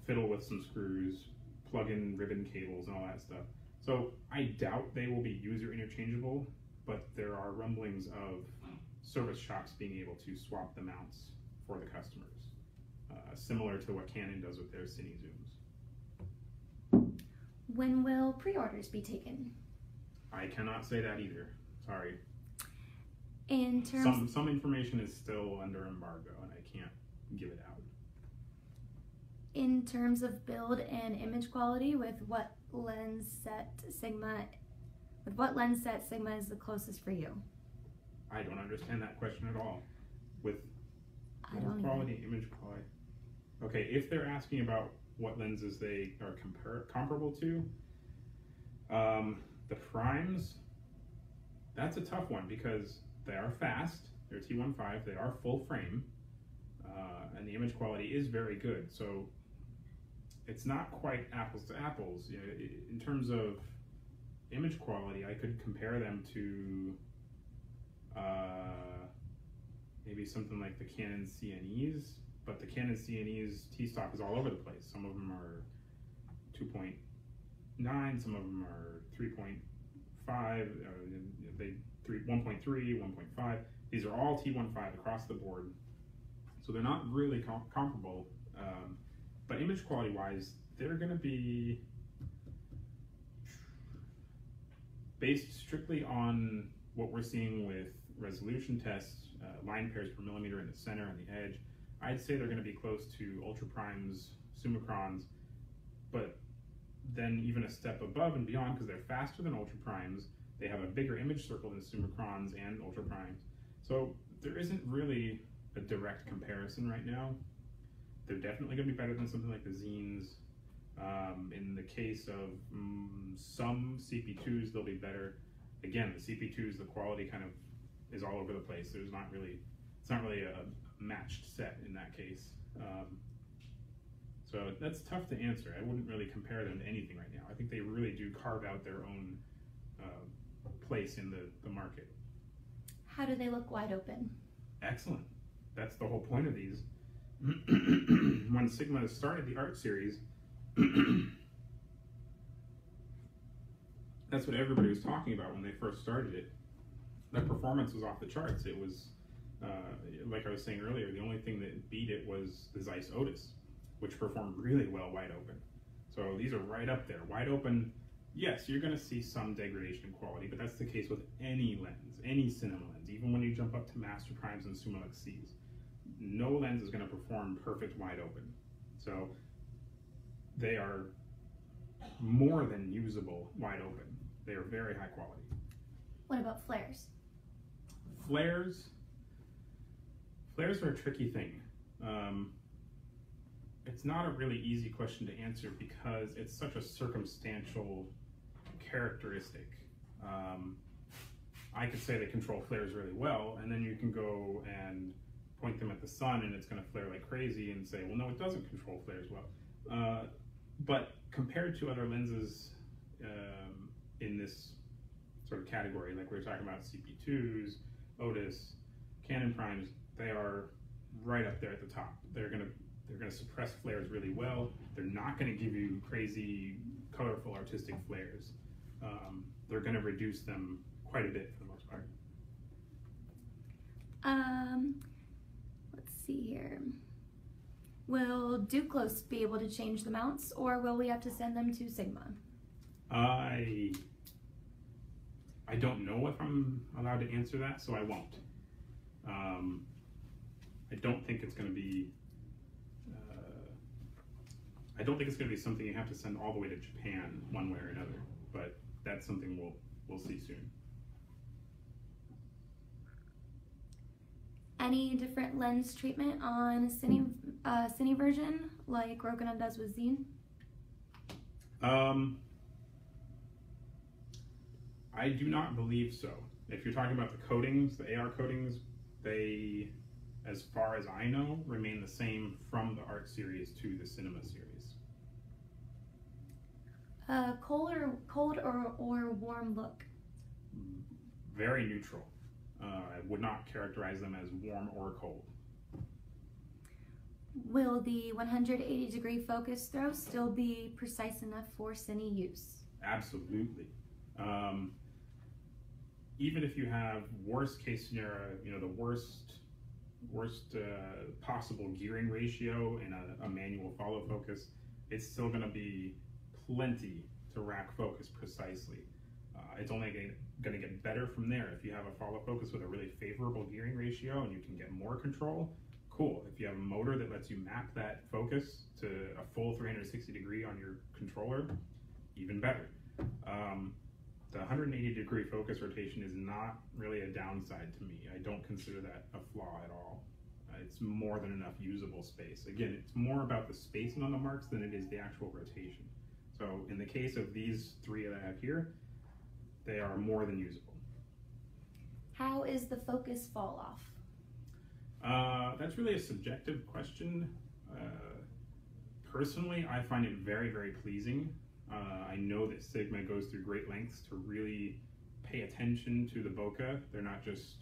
fiddle with some screws, plug in ribbon cables and all that stuff. So I doubt they will be user interchangeable, but there are rumblings of service shops being able to swap the mounts for the customers, similar to what Canon does with their Cine zooms. When will pre-orders be taken? I cannot say that either. Sorry. In terms some information is still under embargo, and I can't give it out. In terms of build and image quality, with what lens set Sigma is the closest for you? I don't understand that question at all. With quality, image quality. Okay, if they're asking about what lenses they are comparable to, the primes, that's a tough one because they are fast, they're T1.5, they are full frame, and the image quality is very good. So it's not quite apples to apples. You know, in terms of image quality, I could compare them to maybe something like the Canon CNEs, but the Canon CNEs T-stop is all over the place. Some of them are 2.9, some of them are 3.5, 1.3, 1.5. These are all T1.5 across the board, so they're not really comparable. But image quality wise, they're going to be based strictly on what we're seeing with resolution tests, line pairs per millimeter in the center and the edge. I'd say they're going to be close to ultra primes, summicrons, but then even a step above and beyond, because they're faster than ultra primes. They have a bigger image circle than summicrons and ultra primes. So there isn't really a direct comparison right now. They're definitely going to be better than something like the Zines. In the case of some CP2s, they'll be better. Again, the CP2s, the quality kind of is all over the place. It's not really a matched set in that case. So that's tough to answer. I wouldn't really compare them to anything right now. I think they really do carve out their own place in the market. How do they look wide open? Excellent. That's the whole point of these. When Sigma started the art series, that's what everybody was talking about when they first started it. The performance was off the charts. It was, like I was saying earlier, the only thing that beat it was the Zeiss Otis, which performed really well wide open. So these are right up there. Wide open, yes, you're going to see some degradation in quality, but that's the case with any lens, any cinema lens, even when you jump up to Master Primes and Summilux Cs. No lens is going to perform perfect wide open. So they are more than usable wide open. They are very high quality. What about flares? Flares are a tricky thing. It's not a really easy question to answer because it's such a circumstantial characteristic. I could say they control flares really well, and then you can go and point them at the sun and it's going to flare like crazy and say, well, no, it doesn't control flares well. But compared to other lenses in this sort of category, like we were talking about CP2s, Otis, Canon primes, they are right up there at the top. They're gonna suppress flares really well. They're not gonna give you crazy, colorful, artistic flares. They're gonna reduce them quite a bit for the most part. Let's see here. Will Duclos be able to change the mounts, or will we have to send them to Sigma? I don't know if I'm allowed to answer that, so I won't. I don't think it's going to be. I don't think it's going to be something you have to send all the way to Japan one way or another, but that's something we'll see soon. Any different lens treatment on Cine version, like Rokinon does with Zine? I do not believe so. If you're talking about the coatings, the AR coatings, they, as far as I know, remain the same from the art series to the cinema series. Cold or warm look? Very neutral. I would not characterize them as warm or cold. Will the 180-degree focus throw still be precise enough for Cine use? Absolutely. Even if you have worst case scenario, the worst possible gearing ratio in a manual follow focus, it's still going to be plenty to rack focus precisely. It's only going to get better from there. If you have a follow focus with a really favorable gearing ratio and you can get more control, cool. If you have a motor that lets you map that focus to a full 360 degree on your controller, even better. The 180-degree focus rotation is not really a downside to me. I don't consider that a flaw at all. It's more than enough usable space. Again, it's more about the spacing on the marks than it is the actual rotation. So in the case of these three that I have here, they are more than usable. How is the focus fall off? That's really a subjective question. Personally, I find it very, very pleasing. I know that Sigma goes through great lengths to really pay attention to the bokeh. They're not just,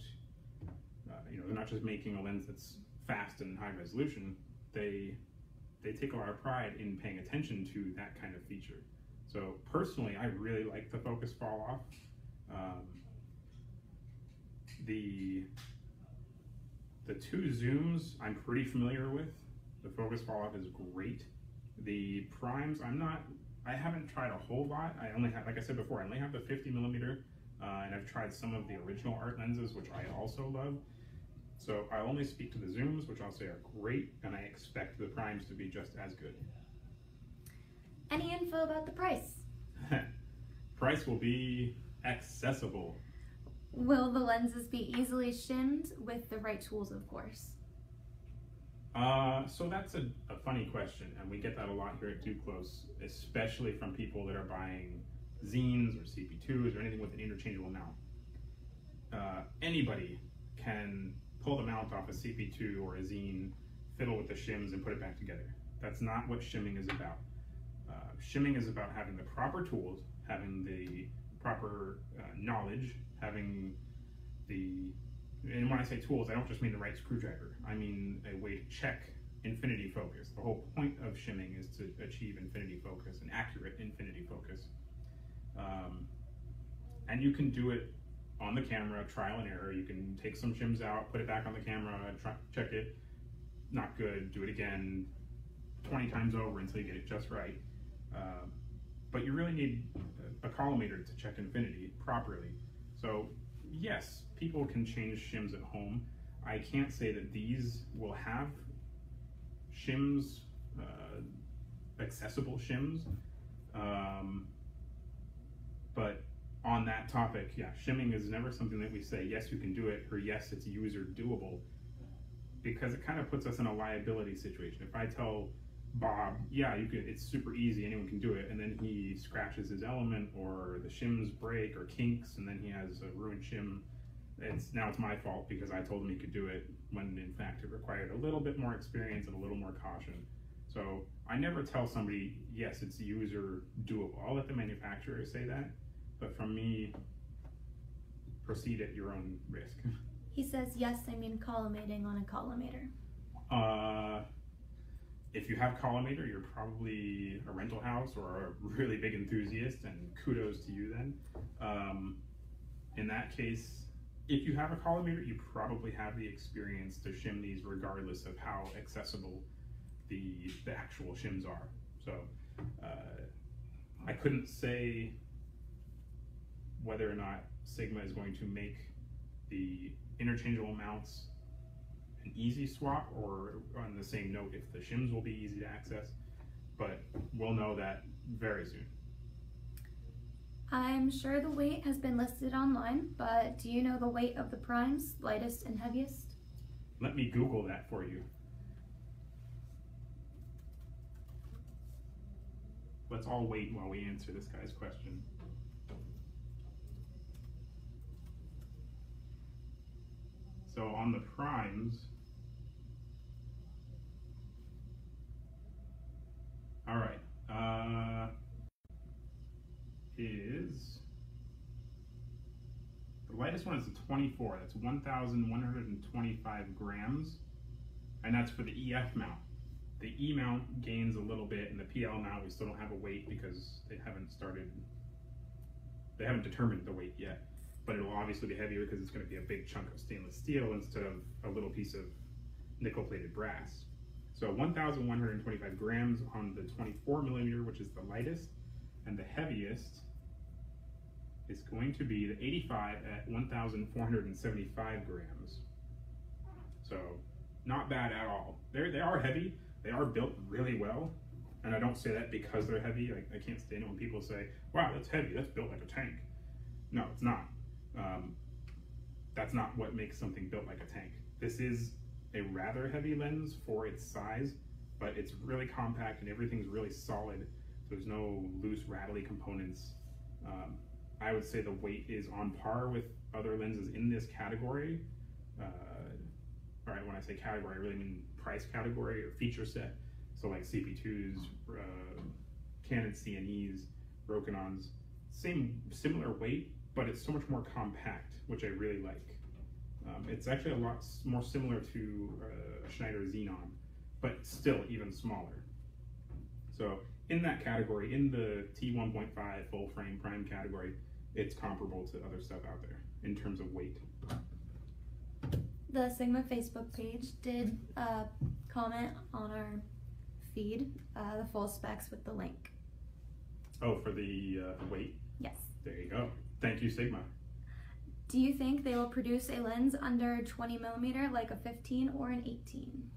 they're not just making a lens that's fast and high resolution. They take a lot of pride in paying attention to that kind of feature. So personally, I really like the focus fall off. The two zooms I'm pretty familiar with. The focus fall off is great. The primes, I haven't tried a whole lot. I only have, like I said before, I only have the 50mm, and I've tried some of the original art lenses, which I also love. So I'll only speak to the zooms, which I'll say are great, and I expect the primes to be just as good. Any info about the price? Price will be accessible. Will the lenses be easily shimmed with the right tools, of course? So that's a funny question, and we get that a lot here at Duclos, especially from people that are buying zines or CP2s or anything with an interchangeable mount. Anybody can pull the mount off a CP2 or a zine, fiddle with the shims, and put it back together. That's not what shimming is about. Shimming is about having the proper tools, having the proper knowledge, having and when I say tools, I don't just mean the right screwdriver. I mean a way to check infinity focus. The whole point of shimming is to achieve infinity focus, an accurate infinity focus. And you can do it on the camera, trial and error. You can take some shims out, put it back on the camera, check it, not good, do it again 20 times over until you get it just right. But you really need a collimator to check infinity properly. So yes, people can change shims at home. I can't say that these will have shims, accessible shims, but on that topic, yeah, shimming is never something that we say, yes, you can do it, or yes, it's user doable, because it kind of puts us in a liability situation. If I tell Bob, yeah, you can, it's super easy, anyone can do it, and then he scratches his element, or the shims break or kinks, and then he has a ruined shim, now it's my fault because I told him he could do it, when in fact it required a little bit more experience and a little more caution. So I never tell somebody, yes, it's user doable. I'll let the manufacturer say that, but from me, proceed at your own risk. He says, yes, I mean collimating on a collimator. If you have collimator, you're probably a rental house or a really big enthusiast, and kudos to you then. In that case, if you have a collimator, you probably have the experience to shim these regardless of how accessible the actual shims are. So I couldn't say whether or not Sigma is going to make the interchangeable mounts an easy swap, or on the same note, if the shims will be easy to access, but we'll know that very soon. I'm sure the weight has been listed online, but do you know the weight of the primes, lightest and heaviest? Let me Google that for you. Let's all wait while we answer this guy's question. So on the primes, all right, the lightest one is the 24. That's 1,125 grams, and that's for the EF mount. The E mount gains a little bit, and the PL mount we still don't have a weight because they haven't determined the weight yet. But it'll obviously be heavier because it's going to be a big chunk of stainless steel instead of a little piece of nickel-plated brass. So 1,125 grams on the 24mm, which is the lightest, and the heaviest is going to be the 85 at 1,475 grams. So not bad at all. They are heavy. They are built really well, and I don't say that because they're heavy. I can't stand it when people say, "Wow, that's heavy. That's built like a tank." No, it's not. That's not what makes something built like a tank. This is a rather heavy lens for its size, but it's really compact and everything's really solid. There's no loose, rattly components. I would say the weight is on par with other lenses in this category. All right, when I say category, I really mean price category or feature set. So like CP2s, Canon CNEs, Rokinons, similar weight, but it's so much more compact, which I really like. It's actually a lot more similar to a Schneider Xenon, but still even smaller. So in that category, in the T1.5 full frame prime category, it's comparable to other stuff out there in terms of weight. The Sigma Facebook page did comment on our feed, the full specs with the link. Oh, for the weight? Yes. There you go. Thank you, Sigma. Do you think they will produce a lens under 20 millimeter, like a 15 or an 18?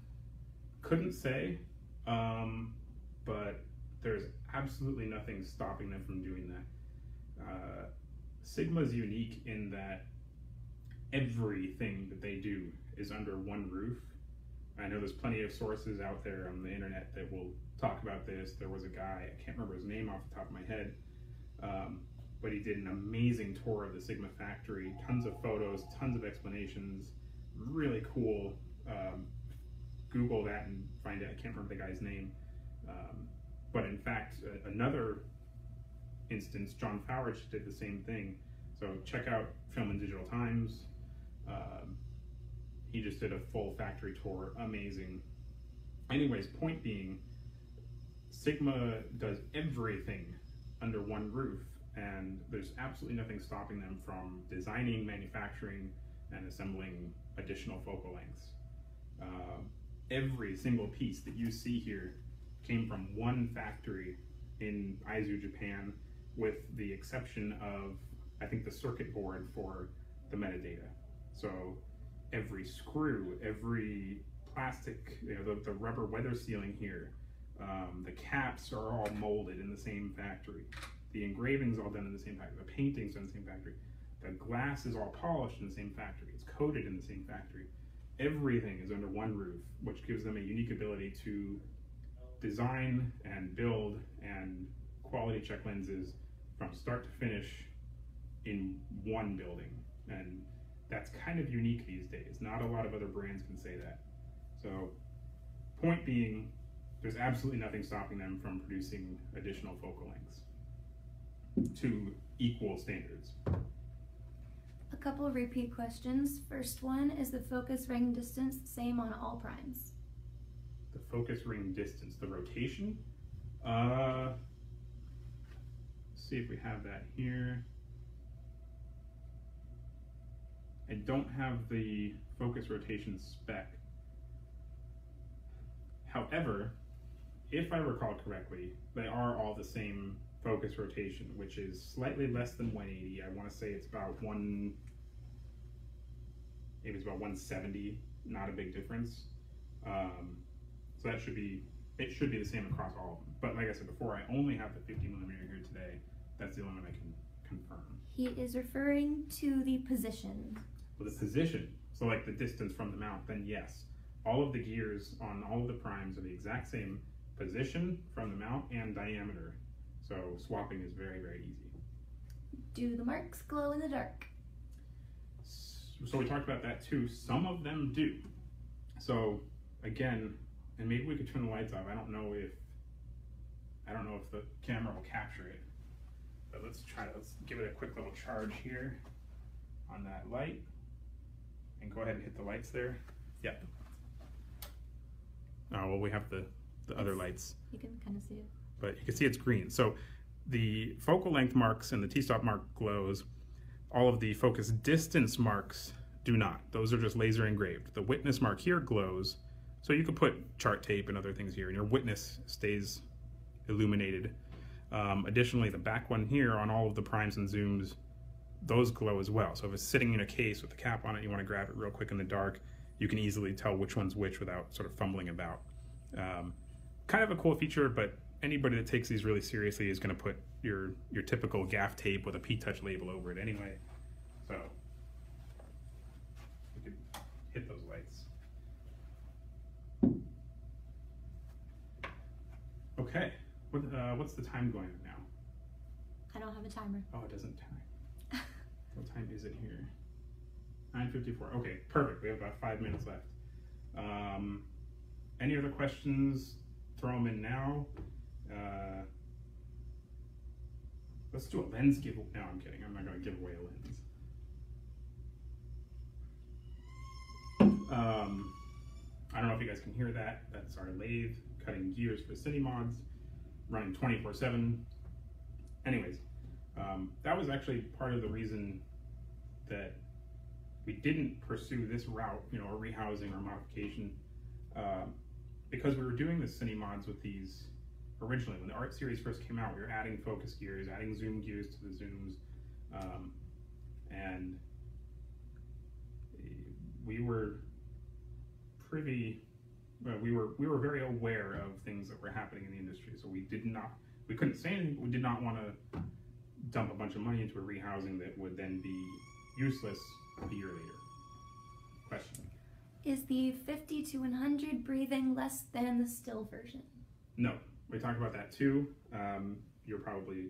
Couldn't say, but there's absolutely nothing stopping them from doing that. Sigma's unique in that everything that they do is under one roof. I know there's plenty of sources out there on the internet that will talk about this. There was a guy, I can't remember his name off the top of my head, but he did an amazing tour of the Sigma factory, tons of photos, tons of explanations, really cool. Google that and find it. I can't remember the guy's name. But in fact, another instance, John Fowrich did the same thing. So check out Film and Digital Times. He just did a full factory tour, amazing. Anyways, point being, Sigma does everything under one roof, and there's absolutely nothing stopping them from designing, manufacturing, and assembling additional focal lengths. Every single piece that you see here came from one factory in Aizu, Japan, with the exception of, I think, the circuit board for the metadata. So every screw, every plastic, the rubber weather sealing here, the caps are all molded in the same factory. The engraving's all done in the same factory. The painting's done in the same factory. The glass is all polished in the same factory. It's coated in the same factory. Everything is under one roof, which gives them a unique ability to design and build and quality check lenses from start to finish in one building. And that's kind of unique these days. Not a lot of other brands can say that. So, point being, there's absolutely nothing stopping them from producing additional focal lengths to equal standards. A couple of repeat questions. First one, is the focus ring distance the same on all primes? The focus ring distance, the rotation. See if we have that here. I don't have the focus rotation spec. However, if I recall correctly, they are all the same focus rotation, which is slightly less than 180. I want to say it's about maybe it's about 170, not a big difference. So that should be the same across all of them. But like I said before, I only have the 50 millimeter here today. That's the only one I can confirm. He is referring to the position. Well, the position, so like the distance from the mount, then yes. All of the gears on all of the primes are the exact same position from the mount and diameter. So swapping is very, very easy. Do the marks glow in the dark? So we talked about that too. Some of them do. So again, and maybe we could turn the lights off. I don't know if the camera will capture it. But let's give it a quick little charge here on that light. And go ahead and hit the lights there. Yep. Oh, well, we have the other lights. You can kind of see it. But you can see it's green. So the focal length marks and the T-stop mark glows. All of the focus distance marks do not. Those are just laser engraved. The witness mark here glows. So you could put chart tape and other things here, and your witness stays illuminated. Additionally, the back one here on all of the primes and zooms, those glow as well. So if it's sitting in a case with the cap on it, you want to grab it real quick in the dark, you can easily tell which one's which without sort of fumbling about. Kind of a cool feature, but anybody that takes these really seriously is going to put your typical gaff tape with a P-Touch label over it anyway. So you can hit those lights. Okay, what's the time going on now? I don't have a timer. Oh, it doesn't time. What time is it here? 9:54. Okay, perfect. We have about 5 minutes left. Any other questions throw them in now. Let's do a lens giveaway. No, I'm kidding. I'm not going to give away a lens. I don't know if you guys can hear that. That's our lathe cutting gears for Cine mods, running 24/7. Anyways, that was actually part of the reason that we didn't pursue this route, you know, a rehousing or modification, because we were doing the Cine mods with these originally. When the art series first came out, we were adding focus gears, adding zoom gears to the zooms, and we were we were very aware of things that were happening in the industry. So we couldn't say anything, but we did not want to dump a bunch of money into a rehousing that would then be useless a year later. Question. Is the 50 to 100 breathing less than the still version? No, we talked about that too. You're probably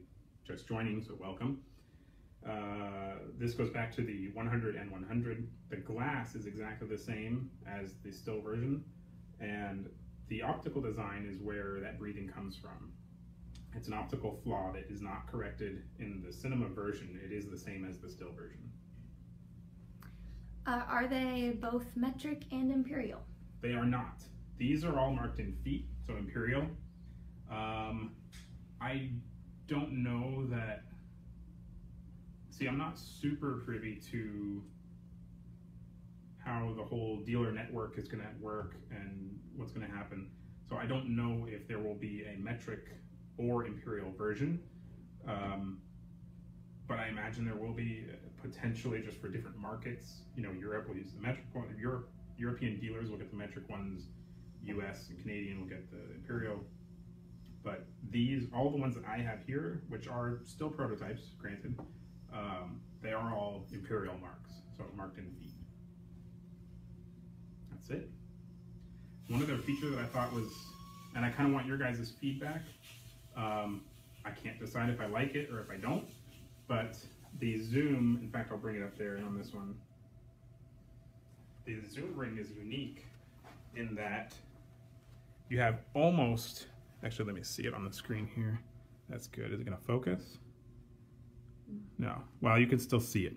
just joining, so welcome. This goes back to the 100 and 100. The glass is exactly the same as the still version, and the optical design is where that breathing comes from. It's an optical flaw that is not corrected in the cinema version. It is the same as the still version. Are they both metric and imperial? They are not. These are all marked in feet, so imperial. I don't know that. See, I'm not super privy to how the whole dealer network is going to work and what's going to happen. So I don't know if there will be a metric or imperial version. But I imagine there will be potentially just for different markets. You know, Europe will use the metric one. European dealers will get the metric ones. US and Canadian will get the imperial. But all the ones that I have here, which are still prototypes, granted, they are all imperial marks, so marked in feet. That's it. One other feature that I thought was, and I kind of want your guys' feedback. I can't decide if I like it or if I don't, but the zoom, in fact, I'll bring it up there on this one. The zoom ring is unique in that you have almost, actually let me see it on the screen here. That's good. Is it going to focus? No. Well, you can still see it.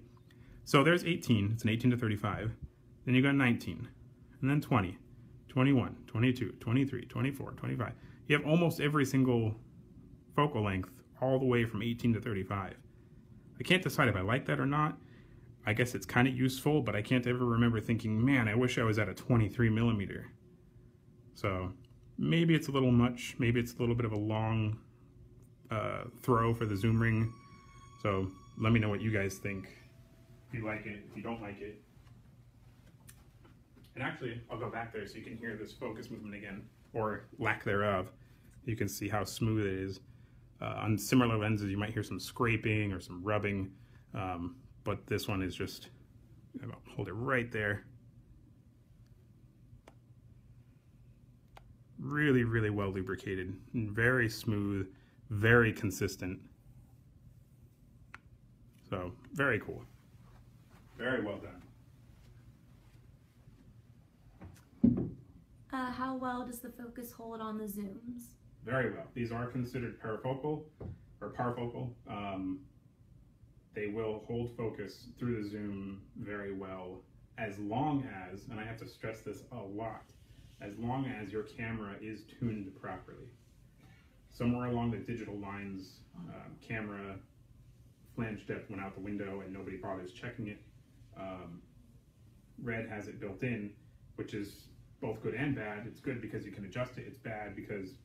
So there's 18. It's an 18 to 35. Then you got 19. And then 20, 21, 22, 23, 24, 25. You have almost every single focal length all the way from 18 to 35. I can't decide if I like that or not. I guess it's kind of useful, but I can't ever remember thinking, man, I wish I was at a 23 millimeter. So maybe it's a little much. Maybe it's a little bit of a long throw for the zoom ring. So let me know what you guys think. If you like it, if you don't like it. And actually, I'll go back there so you can hear this focus movement again, or lack thereof. You can see how smooth it is. On similar lenses, you might hear some scraping or some rubbing, but this one is just, I'll hold it right there. Really, really well lubricated, very smooth, very consistent. So, very cool. Very well done. How well does the focus hold on the zooms? Very well. These are considered parafocal or parfocal. They will hold focus through the zoom very well, as long as, and I have to stress this a lot, as long as your camera is tuned properly. Somewhere along the digital lines, camera flange depth went out the window and nobody bothers checking it. Red has it built in, which is both good and bad. It's good because you can adjust it. It's bad because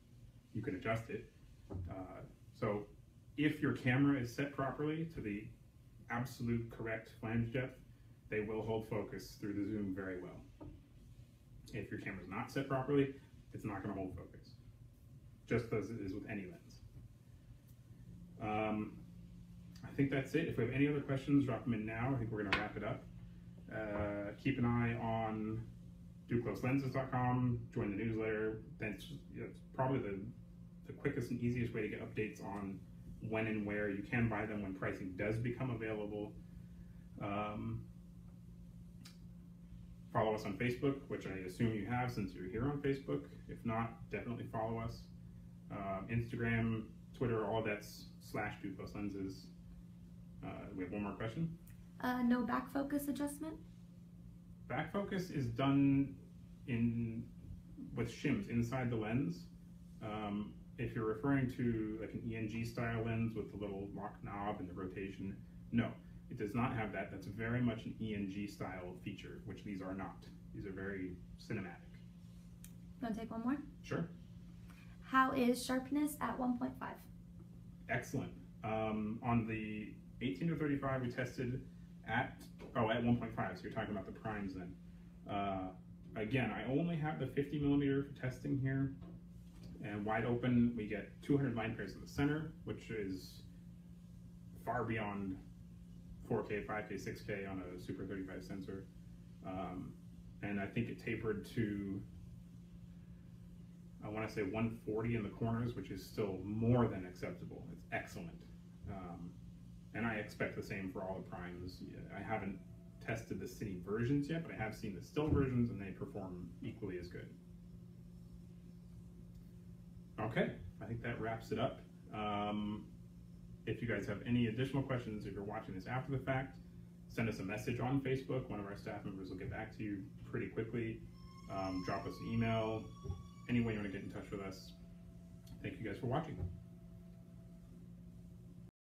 you can adjust it. So if your camera is set properly to the absolute correct flange depth, they will hold focus through the zoom very well. If your camera is not set properly, it's not going to hold focus, just as it is with any lens. I think that's it. If we have any other questions, drop them in now. I think we're going to wrap it up. Keep an eye on ducloslenses.com, join the newsletter. That's probably the quickest and easiest way to get updates on when and where you can buy them when pricing does become available. Follow us on Facebook, which I assume you have since you're here on Facebook. If not, definitely follow us. Instagram, Twitter, all that's /Duclos lenses. We have one more question. No back focus adjustment? Back focus is done with shims inside the lens. If you're referring to like an ENG style lens with the little lock knob and the rotation, no, it does not have that. That's very much an ENG style feature, which these are not. These are very cinematic. You want to take one more? Sure. How is sharpness at 1.5? Excellent. On the 18 to 35, we tested at 1.5, so you're talking about the primes then. Again, I only have the 50 millimeter for testing here, and wide open, we get 200 line pairs in the center, which is far beyond 4K, 5K, 6K on a Super 35 sensor. And I think it tapered to, I want to say 140 in the corners, which is still more than acceptable. It's excellent. And I expect the same for all the primes. I haven't tested the Cine versions yet, but I have seen the still versions and they perform equally as good. Okay, I think that wraps it up. If you guys have any additional questions, if you're watching this after the fact, send us a message on Facebook. One of our staff members will get back to you pretty quickly. Drop us an email. Any way you want to get in touch with us. Thank you guys for watching.